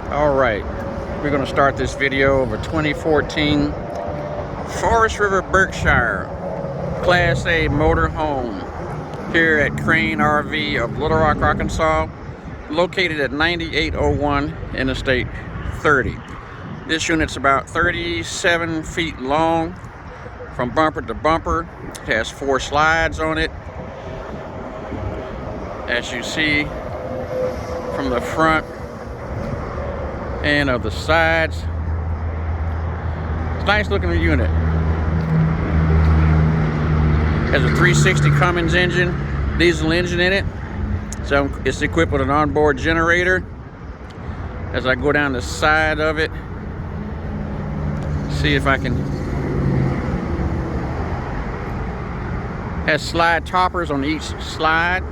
Alright, we're going to start this video of a 2014 Forest River, Berkshire Class A motor home here at Crain RV of Little Rock, Arkansas, located at 9801 Interstate 30. This unit's about 37 feet long from bumper to bumper. It has 4 slides on it. As you see from the front and of the sides, it's a nice looking unit. Has a 360 Cummins engine, diesel engine in it. So it's equipped with an onboard generator. As I go down the side of it, see if I can. Has slide toppers on each slide.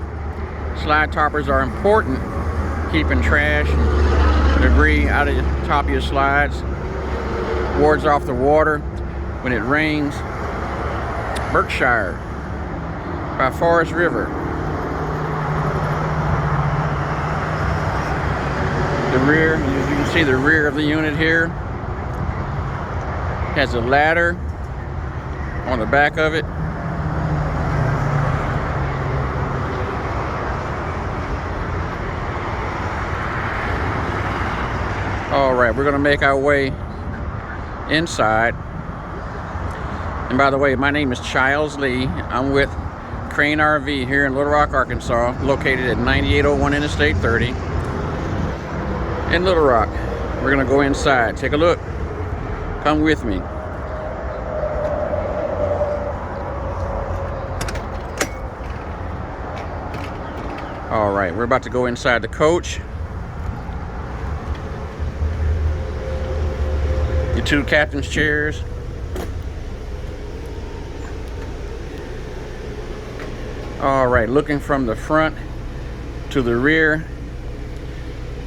Slide toppers are important, keeping trash and debris out of the top of your slides. Wards off the water when it rains. Berkshire by Forest River. The rear, you can see the rear of the unit here. Has a ladder on the back of it. All right, we're gonna make our way inside. And by the way, my name is Childs Lee. I'm with Crain RV here in Little Rock, Arkansas, located at 9801 Interstate 30 in Little Rock. We're gonna go inside, take a look. Come with me. All right, we're about to go inside the coach. The 2 captain's chairs. All right, looking from the front to the rear,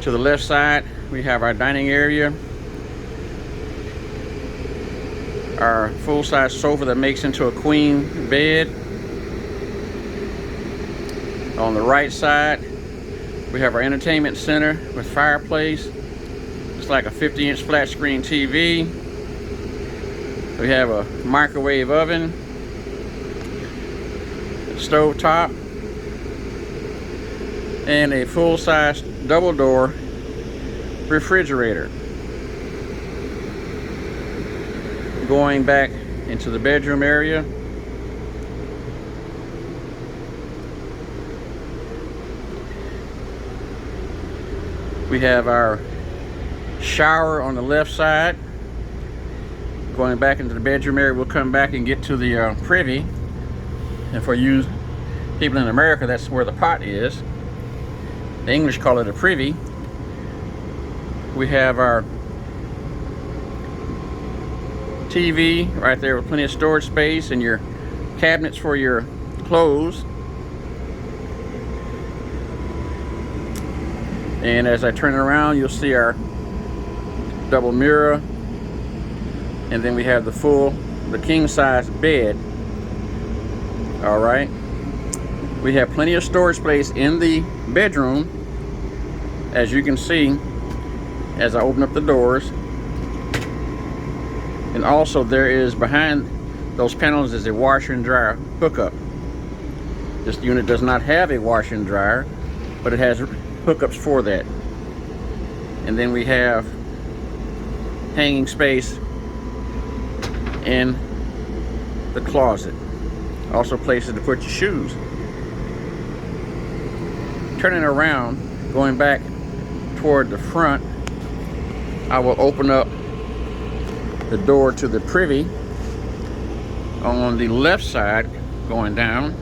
to the left side, we have our dining area, our full-size sofa that makes into a queen bed. On the right side, we have our entertainment center with fireplace. It's like a 50-inch flat screen TV. We have a microwave oven, stove top, and a full-size double-door refrigerator. Going back into the bedroom area, we have our shower on the left side. Going back into the bedroom area, we'll come back and get to the privy. And for you people in America, that's where the pot is. The English call it a privy. We have our TV right there with plenty of storage space and your cabinets for your clothes. And as I turn it around, you'll see our double mirror. And then we have the king size bed. All right. We have plenty of storage space in the bedroom, as you can see as I open up the doors. And also there is, behind those panels, is a washer and dryer hookup. This unit does not have a washer and dryer, but it has hookups for that. And then we have hanging space in the closet. Also places to put your shoes. Turning around, going back toward the front, I will open up the door to the privy on the left side, going down,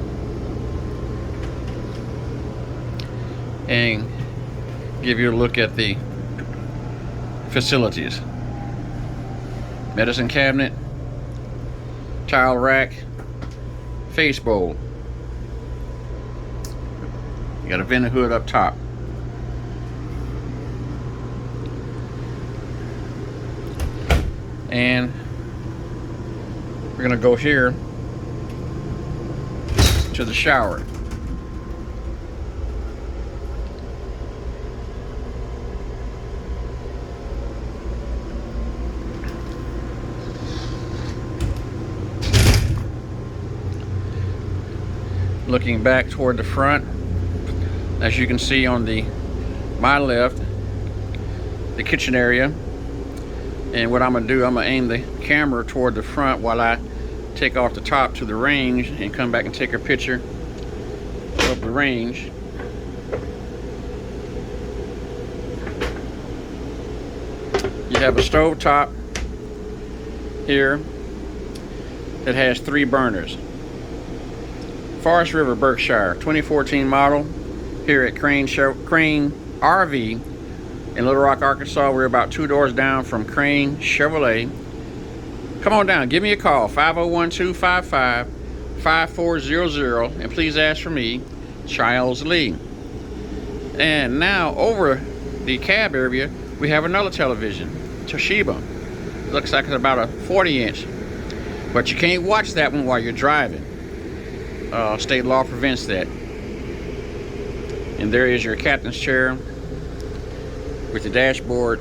and give you a look at the facilities. Medicine cabinet, tile rack, face bowl. You got a vent hood up top. And we're gonna go here to the shower. looking back toward the front. As you can see on my left, the kitchen area. And what I'm gonna do, I'm gonna aim the camera toward the front while I take off the top to the range and come back and take a picture of the range. You have a stove top here that has 3 burners. Forest River, Berkshire, 2014 model, here at Crain RV in Little Rock, Arkansas. We're about 2 doors down from Crain Chevrolet. Come on down, give me a call, 501-255-5400, and please ask for me, Charles Lee. And now over the cab area, we have another television, Toshiba. Looks like it's about a 40-inch, but you can't watch that one while you're driving. State law prevents that. And there is your captain's chair with the dashboard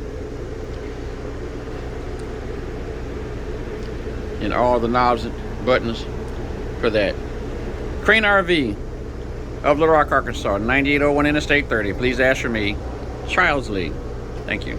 and all the knobs and buttons for that. Crain RV of Little Rock, Arkansas, 9801 Interstate 30. Please ask for me, Charles Lee. Thank you.